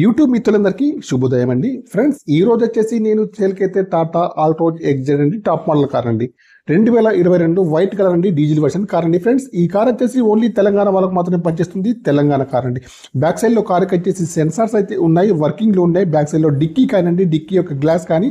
YouTube మిత్రులందరికీ శుభోదయం అండి. ఫ్రెండ్స్ ఈ రోజు వచ్చేసి నేను సేల్కైతే టాటా ఆల్ట్రోజ్ ఎగ్జైడ్ అండి, టాప్ మోడల్ కార్ అండి. 2022 వైట్ కలర్ అండి, డీజిల్ వర్షన్ కార్ అండి. ఫ్రెండ్స్ ఈ కార్ వచ్చేసి ఓన్లీ తెలంగాణ వాళ్ళకు మాత్రమే పనిచేస్తుంది. తెలంగాణ కార్ అండి. బ్యాక్ సైడ్ లో కార్కి వచ్చేసి సెన్సార్స్ అయితే ఉన్నాయి, వర్కింగ్ లో ఉన్నాయి. బ్యాక్ సైడ్ లో డిక్కీ కానండి, డిక్కీ యొక్క గ్లాస్ కానీ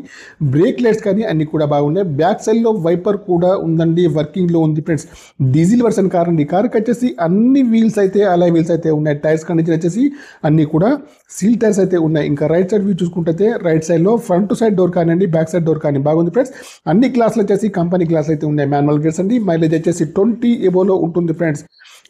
బ్రేక్ లైట్స్ కానీ అన్ని కూడా బాగున్నాయి. బ్యాక్ సైడ్ లో వైపర్ కూడా ఉందండి, వర్కింగ్ లో ఉంది. ఫ్రెండ్స్ డీజిల్ వర్షన్ కార్ అండి. కార్కి వచ్చేసి అన్ని వీల్స్ అయితే అలై వీల్స్ అయితే ఉన్నాయి. టైర్స్ కండిషన్ వచ్చేసి అన్ని కూడా సీల్ టైర్స్ అయితే ఉన్నాయి. ఇంకా రైట్ సైడ్ వ్యూ చూసుకుంటే రైట్ సైడ్ లో ఫ్రంట్ సైడ్ డోర్ కానివ్వండి, బ్యాక్ సైడ్ డోర్ కానీ బాగుంది. ఫ్రెండ్స్ అన్ని గ్లాసులు వచ్చేసి కంపెనీ గ్లాస్ అయితే ఉన్నాయి. మాన్యువల్ గేర్స్ అండి. మైలేజ్ వచ్చేసి 20 ఎబోలో ఉంటుంది. ఫ్రెండ్స్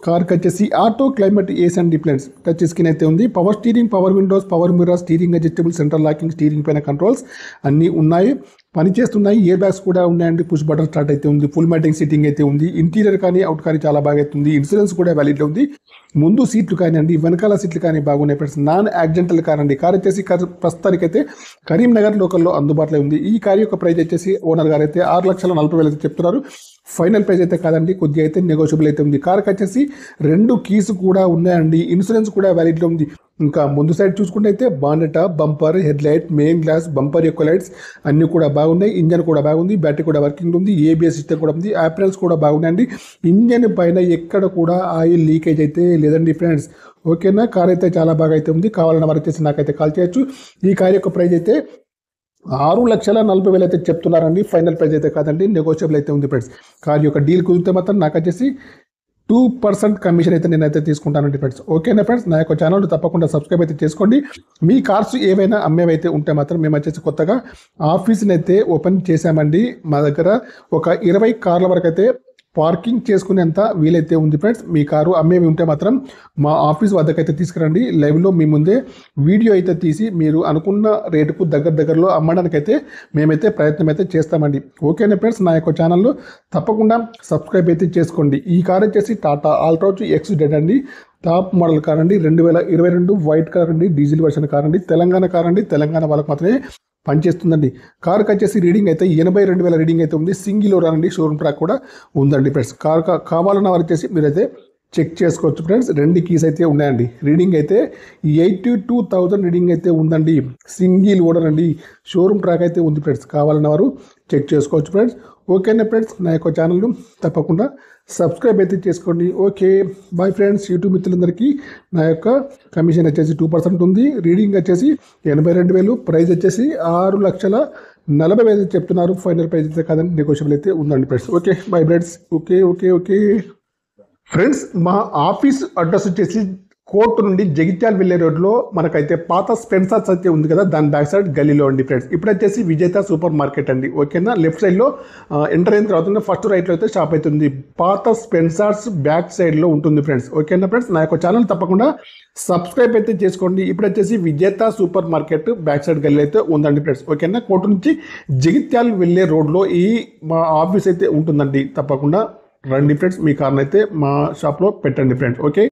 కార్కి వచ్చేసి ఆటో క్లైమేట్ ఏసీ అండి. ఫ్రెండ్స్ టచ్ స్క్రీన్ అయితే ఉంది. Power steering, power Windows, power mirror, steering adjustable, central locking, steering పైన కంట్రోల్స్ అన్నీ ఉన్నాయి, పనిచేస్తున్నాయి. ఇయర్ బ్యాగ్స్ కూడా ఉన్నాయండి. పుష్ బటన్ స్టార్ట్ అయితే ఉంది. ఫుల్ మ్యాటింగ్ సీటింగ్ అయితే ఉంది. ఇంటీరియర్ కానీ అవుట్ కానీ చాలా బాగా అవుతుంది. ఇన్సూరెన్స్ కూడా వ్యాలిడ్ ఉంది. ముందు సీట్లు కానివ్వండి, వెనకాల సీట్లు కానీ బాగున్నాయి. ఫ్రెండ్స్ నాన్ యాక్సిడెంటల్ కార్ అండి. కార్ వచ్చేసి ప్రస్తుతానికైతే కరీంనగర్ లోకల్లో అందుబాటులో ఉంది. ఈ కార్ యొక్క ప్రైస్ వచ్చేసి ఓనర్ గారు అయితే 6,40,000 అయితే చెప్తున్నారు. ఫైనల్ ప్రైస్ అయితే కాదండి, కొద్దిగా అయితే నెగోషియబుల్ అయితే ఉంది. కార్కి వచ్చేసి 2 కీస్ కూడా ఉన్నాయండి. ఇన్సూరెన్స్ కూడా వ్యాలిడ్లో ఉంది. ఇంకా ముందు సైడ్ చూసుకుంటే అయితే bonnet, bumper, head light, main glass, bumper యొక్క లైట్స్ అన్నీ కూడా బాగున్నాయి. ఇంజన్ కూడా బాగుంది. బ్యాటరీ కూడా వర్కింగ్ ఉంది. ఏబిఎస్ సిస్టమ్ కూడా ఉంది. యాప్రల్స్ కూడా బాగున్నాయండి. ఇంజన్ పైన ఎక్కడ కూడా ఆయిల్ లీకేజ్ అయితే లేదండి. ఫ్రెండ్స్ ఓకేనా, కార్ అయితే చాలా బాగా అయితే ఉంది. కావాలన్న వారు వచ్చేసి నాకైతే కాల్ చేయొచ్చు. ఈ కార్ యొక్క ప్రైస్ అయితే 6,40,000 అయితే చెప్తున్నారండి. ఫైనల్ ప్రైస్ అయితే కాదండి, నెగోషియబుల్ అయితే ఉంది. ఫ్రెండ్స్ కార్ యొక్క డీల్ కుదిరితే మాత్రం నాకు వచ్చేసి 2% కమిషన్ అయితే నేనైతే తీసుకుంటానండి. ఫ్రెండ్స్ ఓకేనా. ఫ్రెండ్స్ నా యొక్క ఛానల్ తప్పకుండా సబ్స్క్రైబ్ అయితే చేసుకోండి. మీ కార్స్ ఏవైనా అమ్మేవైతే ఉంటే మాత్రం మేము వచ్చేసి కొత్తగా ఆఫీస్ని అయితే ఓపెన్ చేశామండి. మా దగ్గర ఒక 20 కార్ల వరకు అయితే పార్కింగ్ చేసుకునేంత వీలైతే ఉంది. ఫ్రెండ్స్ మీ కారు అమ్మేవి ఉంటే మాత్రం మా ఆఫీస్ వద్దకైతే తీసుకురండి. లైవ్లో మీ ముందే వీడియో అయితే తీసి మీరు అనుకున్న రేటుకు దగ్గరలో అమ్మడానికైతే మేమైతే ప్రయత్నం అయితే చేస్తామండి. ఓకేనా ఫ్రెండ్స్, నా యొక్క ఛానల్లో తప్పకుండా సబ్స్క్రైబ్ అయితే చేసుకోండి. ఈ కార్ వచ్చేసి టాటా ఆల్ట్రోజ్ ఎగ్జైడ్ అండి, టాప్ మోడల్ కార్ అండి. 2022 వైట్ కార్ అండి, డీజిల్ వర్షన్ కార్ అండి, తెలంగాణ కార్ అండి. తెలంగాణ వాళ్ళకి మాత్రమే పనిచేస్తుందండి. కార్కి వచ్చేసి రీడింగ్ అయితే 82,000 రీడింగ్ అయితే ఉంది. సింగిల్ ఓనర్ అండి, షోరూమ్ ట్రాక్ కూడా ఉందండి. ఫ్రెండ్స్ కార్ కావాలన్న వారు వచ్చేసి మీరైతే చెక్ చేసుకోవచ్చు. ఫ్రెండ్స్ 2 కీస్ అయితే ఉన్నాయండి. రీడింగ్ అయితే 82,000 రీడింగ్ అయితే ఉందండి. సింగిల్ ఓనర్ అండి, షోరూమ్ ట్రాక్ అయితే ఉంది. ఫ్రెండ్స్ కావాలన్న వారు చెక్ చేసుకోవచ్చు. ఫ్రెండ్స్ ఓకేనా. ఫ్రెండ్స్ నా యొక్క ఛానల్ తప్పకుండా సబ్స్క్రైబ్ అయితే చేసుకోండి. Okay bye friends. యూట్యూబ్ మిత్రులందరికీ నా యొక్క కమిషన్ వచ్చేసి 2% ఉంది. రీడింగ్ వచ్చేసి 82,000, ప్రైస్ వచ్చేసి 6,40,000 చెప్తున్నారు. ఫైనల్ ప్రైస్ అయితే కాదని నెగోషియబుల్ అయితే ఉందండి. Friends okay bye friends. Okay friends మా ఆఫీస్ అడ్రస్ వచ్చేసి కోర్టు నుండి జగిత్యాల వెళ్ళే రోడ్లో మనకైతే పాత స్పెన్సర్స్ అయితే ఉంది కదా, దాని బ్యాక్ సైడ్ గల్లీలో అండి. ఫ్రెండ్స్ ఇప్పుడు వచ్చేసి విజేత సూపర్ మార్కెట్ అండి. ఓకేనా, లెఫ్ట్ సైడ్లో ఎంటర్ అయిన తర్వాత ఫస్ట్ రైట్లో అయితే షాప్ అయితే ఉంది. పాత స్పెన్సర్స్ బ్యాక్ సైడ్లో ఉంటుంది. ఫ్రెండ్స్ ఓకేనా. ఫ్రెండ్స్ నా యొక్క ఛానల్ తప్పకుండా సబ్స్క్రైబ్ అయితే చేసుకోండి. ఇప్పుడు వచ్చేసి విజేత సూపర్ మార్కెట్ బ్యాక్ సైడ్ గల్లీ అయితే ఉందండి. ఫ్రెండ్స్ ఓకేనా, కోర్టు నుంచి జగిత్యాల వెళ్ళే రోడ్లో ఈ మా ఆఫీస్ అయితే ఉంటుందండి. తప్పకుండా రండి ఫ్రెండ్స్, మీ కార్ని అయితే మా షాప్లో పెట్టండి. Friends okay.